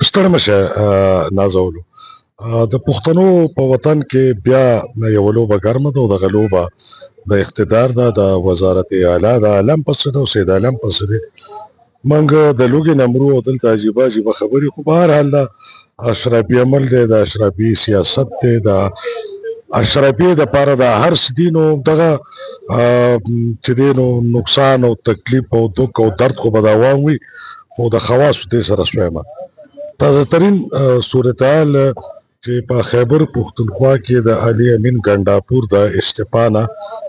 ستړی مشه نازولو. د پښتنو په وطن کې بیا یو لوبه ګرمه ده او دغه لوبه د اقتدار ده، د وزارت اعلی د عالم پسې ده او سید عالم پسې ده. موږ د لوږې نه مرو او دلته عجیبه عجیبه خبرې، خو په هر حال دا اشرافي عمل دی، د اشرافي سیاست دی، د اشرافي دپاره د هر څه دي. نو دغه چې دی نو نقصان او تکلیف او دک او درد خو به دوام وي، خو د خواصو دې سره سویمه. تازه ترین صورتحال چې په خیبر پښتونخوا کې د علي امین ګنډاپور د استعفا نه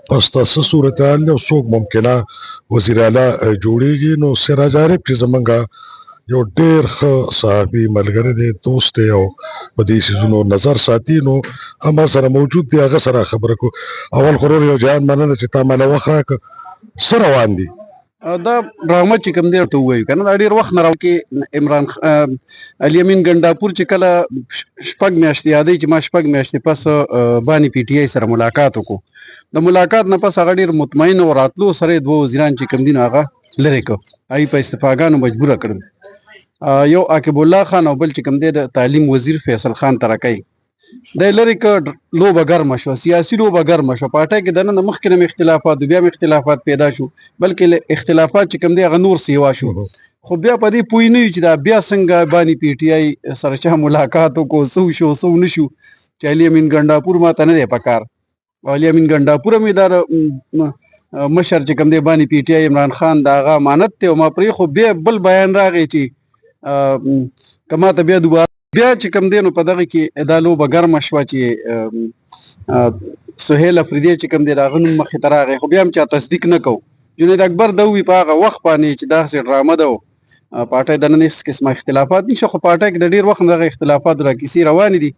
پس څه صورتحال دی او څوک ممکنه وزیر اعلی جوړیږي. نو سراج عارف چې زمونږ یو ډیر ښه صحافي ملګری دی، دوست دی او په دې څیزونو نظر ساتي، نو هم سره موجود دی، هغه سره خبره کو. اول خو یو جهان مننه چې تا ماله وخت راکړه. څه روان دي دا ډرامه چې کوم دی ورته ووایو که نه، دا ډېر وخت نه راوړي. عمران علي امین ګنډاپور چې کله شپږ میاشتې یادوي چې ما شپږ میاشتې پس باني پي ټي آی سره ملاقات وکړو. د ملاقات نه پس هغه ډېر مطمئن و، راتلو سره یې دوه وزیران چې کوم دي نو هغه لرې کړ، هغوی په استعفاګانو مجبوره کړل. یو عاقب الله خان او بل چې کوم دی د تعلیم وزیر فیصل خان ترکی. دا لرې که لوبه ګرمه شوه، سیاسي لوبه ګرمه شوه. پارټۍ کې دننه مخکې نه اختلافات بیا هم اختلافات پیدا شو، بلکې اختلافات چې کوم دی هغه نور سیوا شو. خو بیا په دې پوه نه یو چې دا بیا څنګه باني پي ټي آی سره چا ملاقات وکړو، څه وشو څه ونه شو. چې علي امین ګنډاپور ما ته نه دی پکار، او علي امین ګنډاپور هم دا مشر چې کوم دی باني پي ټي آی عمران خان د هغه امانت دی او ما پرېښو. بیا بل بیان راغی چې که ما ته بیا دوباره بیا چې کوم دی نو په دغه کې دا لوبه ګرمه شوه چې سهیل افریدی چې کوم دی د هغه نوم مخې ته راغی، خو بیا هم چا تصدیق نه کو. جنید اکبر دا ووایي په هغه وخت باندې چې داسې ډرامه ده او پارټۍ دننه هېڅ قسمه اختلافات نشته. خو پارټۍ کې د ډېر وخت نه دغه اختلافات راکیسې روانې دي.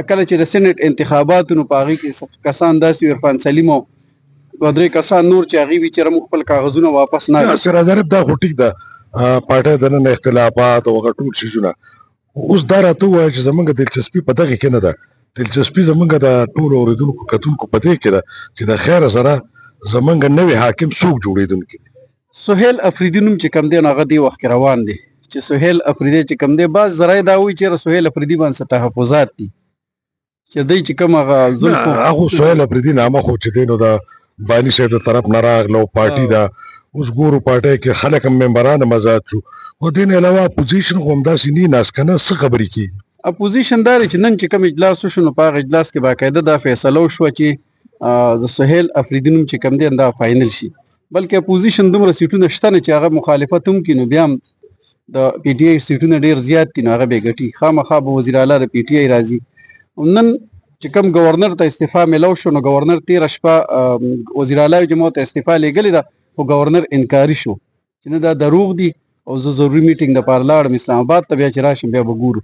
کله چې د سینټ انتخاباتو نو په هغې کې کسان داسې عرفان سلیم او دوه درې کسان نور چې هغې وي چې موږ خپل کاغذونه واپس نه کړو. سراج عارف دا خو ټیک ده، پارټۍ دننه اختلافات او هغه ټول څیزونه. اوس دا راته ووایه چې زمونږ دلچسپي په دغې کې نه ده، دلچسپي زمونږ د ټولو اورېدونکو کتونکو په دې کې ده چې د خیره سره زمونږ نوی حاکم څوک جوړېدونکي دي. سهیل افریدي نوم چې کوم دی نو هغه دې وخت کې روان دی چې سهیل افریدي چې کوم دی. بعض ذرایع دا وایي چې سهیل افریدي باندې څه تحفظات دي چې دی چې کوم هغه هغه سهیل افریدي نامه خو چې دی نو د باني صاحب د طرف نه راغله او پارټي ده. اوس ګورو پارټۍ کې خلک هم ممبران هم آزاد شو، خو دې نه علاوه اپوزیشن خو همداسې نه ناست که نه. څه خبرې کېږي اپوزیشن دا دی چې نن چې کوم اجلاس وشو نو په هغه اجلاس کې باقاعده دا فیصله وشوه چې د سهیل افریدي نوم چې کوم دی دا فاینل شي. بلکې اپوزیشن دومره سیټونه شته نه چې هغه مخالفت هم کړي، نو بیا هم د پي ټي آی سیټونه ډېر زیات دي نو هغه به یې ګټي. خامخا به وزیر اعلی د پي ټي آی راځي. نن چې کوم گورنر ته استعفا میلاو شو نو گورنر تېره شپه وزیر اعلی چې ما ته استعفا لیږلې ده، خو گورنر انکاري شو چې نه دا دروغ دي او زه ضروري میټینګ دپاره لاړم اسلام آباد ته، بیا چې راشم بیا به ګورو.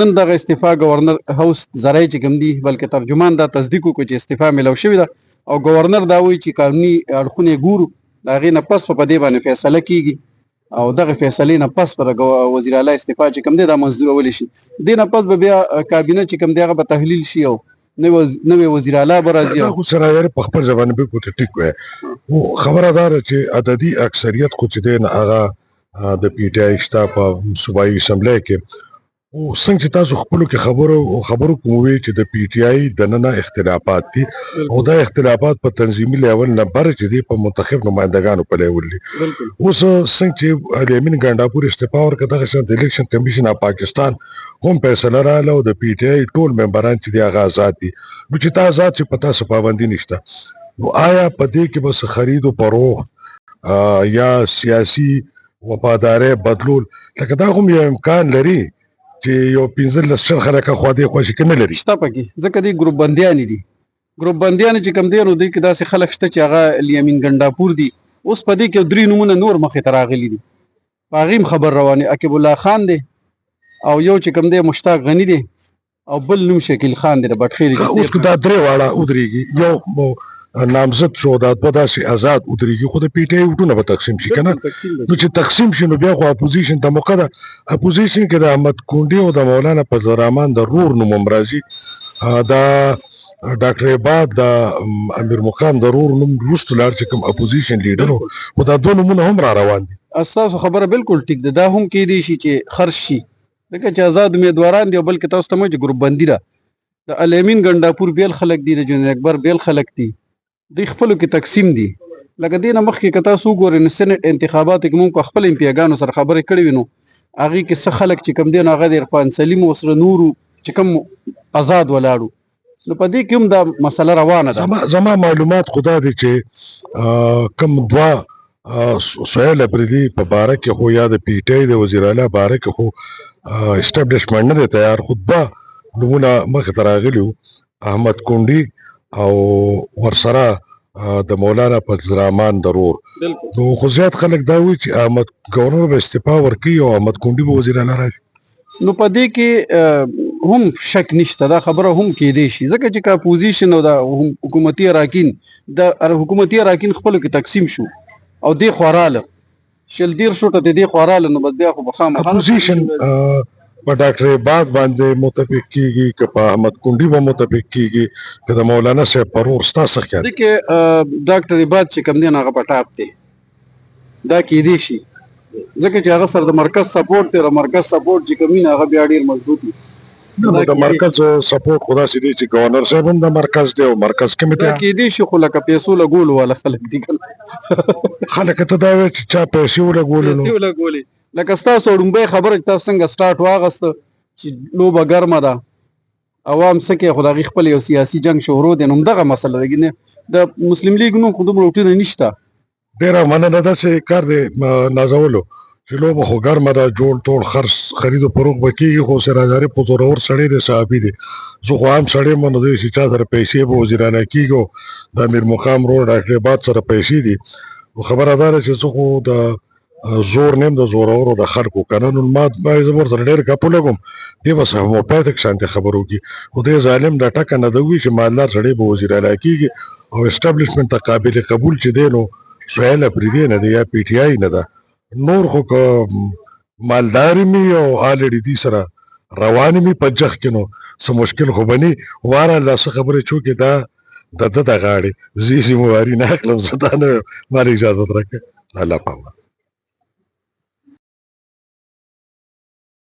نن دغه استعفا گورنر هاوس ذرایع چې کوم دي بلکې ترجمان دا تصدیق وکړو چې استعفا میلاو شوې ده، او گورنر دا وایي چې قانوني اړخونه یې ګورو، د هغې نه پس په دې باندې فیصله کیږي او دغه فیصلې نه پس به د وزیر اعلی استعفا چې کوم دی دا منظورولی شي. دې نه پس به بیا کابینه چې کوم دی هغه به تحلیل شي او نوې وزیر اعلی به راځي. خو سره په خپل ژبه نه بالکل ټیک وایي. خبره دا ده چې عددي اکثریت خو چې دی نه هغه د پی ټي آی شته په صوبایي اسمبلی کې. او څنګه چې تاسو خپلو کې خبرو کوم وی چې د پی ټي آی دننه اختلافات دي او دا اختلافات په تنظیمي لیول نه بر چې دی په منتخب نمائندګانو په لیول دي. اوس څنګه چې علي امین ګنډاپور استعفا ورکړه، دغه شان د الیکشن کمیشن اف پاکستان هم فیصله راغله او د پی ټي آی ټول ممبران چې دی هغه آزاد دي. نو چې تا آزاد چې په تاسو پابندي نشته، نو آیا په دې کې بس خرید او فروخت یا سیاسي وفادارۍ بدلول لکه دا هم یو امکان لري چې یو 15 خلک خو دې خوښ کې نه لري؟ شته پکې، ځکه دې ګروپ بندیان دي. ګروپ بندیان چې کوم دی نو دوی کې داسې خلک شته چې هغه علي امین ګنډاپور دي. اوس په دې کې 3 نومونه نور مخې ته راغلي دي، په هغې هم خبر روانې. عاقب الله خان دی او یو چې کوم دی مشتاق غني دی او بل نوم شکیل خان دی د بټخیري. اوس که دا درې واړه ودرېږي، یو نامزد شو دا دوه داسې آزاد ودرېږي، خو د پی ټي آی ووټونه به تقسیم شي که نه؟ نو چې تقسیم شي نو بیا خو اپوزیشن ته موقع ده. اپوزیشن کې د احمد کونډې او د مولانا فضل الرحمن د رور نوم هم راځي، د ډاکټر عباد د امیر مقام د رور نوم وروسته لاړ چې کوم اپوزیشن لیډر و، خو دا دوه نومونه هم را روان دي. ستاسو خبره بالکل ټیک ده. دا هم کیدی شي چې خرڅ شي ځکه چې آزاد امیدواران دي او بلکې تاسو ته مو چې ګروپ بندي ده د الیمین ګنډاپور بیل خلک دي د جنوب اکبر بیل خلک دي د خپلو کې تقسیم دي لکه دې نه مخکې که تاسو وګورئ نو سینټ انتخاباتو کې موږ خپل امپیاګانو سره خبرې کړې وي نو هغې کې څه خلک چې کوم دي نو هغه د عرفان سلیم او سره نورو چې کوم آزاد ولاړو نو په دې کې هم دا مسله روانه ده. زما معلومات خدا دي چې کم دوا سهیل اپریدي په باره کې خو یا د پی ټی آی د وزیر اعلی باره کې خو اسټابلیشمنټ نه دی تیار خو دوه نومونه مخې ته راغلي احمد کونډي او ورسره د مولانا فضل الرحمن درور نو خو زیات خلک دا وایي چې احمد گورنر به استعفا ورکوي او احمد کونډي به وزیر اعلی راشي. نو په دې کې هم شک نشته دا خبره هم کېدی شي ځکه چې که اپوزیشن او د حکومتي اراکین د حکومتي اراکین خپلو کې تقسیم شو او دې خوراله شل دیر شو ته دې خوراله نو بس بیا خو به خامخا اپوزیشن په ډاکټر عباد باندې متفق کیږي که په احمد کونډي به متفق کیږي که د مولانا صاحب پر اور ستاسو خیال دې کې ډاکټر عباد چې کوم دی هغه په ټاپ دی دا کېدی شي ځکه چې هغه سره د مرکز سپورټ دی د مرکز سپورټ چې کوم هغه بیا ډیر مضبوط دی د مرکز سپورټ خدا سي دي چې گورنر صاحب هم د مرکز دی او مرکز کمیټه دا کېدی شي خو لکه پیسو لګول ولا خلک دي خلک ته دا وایي چې چا پیسې ولګولې لکه ستاسو وړومبۍ خبره چې تاسو څنګه سټارټ واغسته چې لوبه ګرمه ده عوام څه کوي خو د هغې خپل یو سیاسي جنګ شروع دی نو همدغه مسله ده د مسلم لیګ نوم خو دومره روټونه نشته ډېره مننه داسې کار دی نازولو چې لوبه خو ګرمه ده جوړ ټول خرید و فروغ به کېږي خو سراجاري په زورور سړی دی صحابي دی زه خو عام سړی یم نو دی چې چا سره پیسې به وزیر اعلی کېږي د امیر مقام رو ډاکټر عباد سره پیسې دي خبره دا ده چې زه خو د زور نیم د زورورو د خلکو کنه نو ما زه ورسره ډېر ګپ ولګوم دی به هوموپیتک شانتې خبرې وکړي خو دی ظالم دا ټکه نه ده وي چې مالدار سړی به وزیر اعلی کېږي او اسټابلیشمنټ ته قابل قبول چې دی نو سهیل اپریدي نه دی یا پی ټی آی نه ده نور خو که مالداري مي او آلریډي دي سره روانې مي په جخ کې نو څه مشکل خو به نه واره الله څه خبرې چوکې دا د غاړې زه یې ذمهواري نه اخلم زه دا نه مال اجازت راکړه الله پاک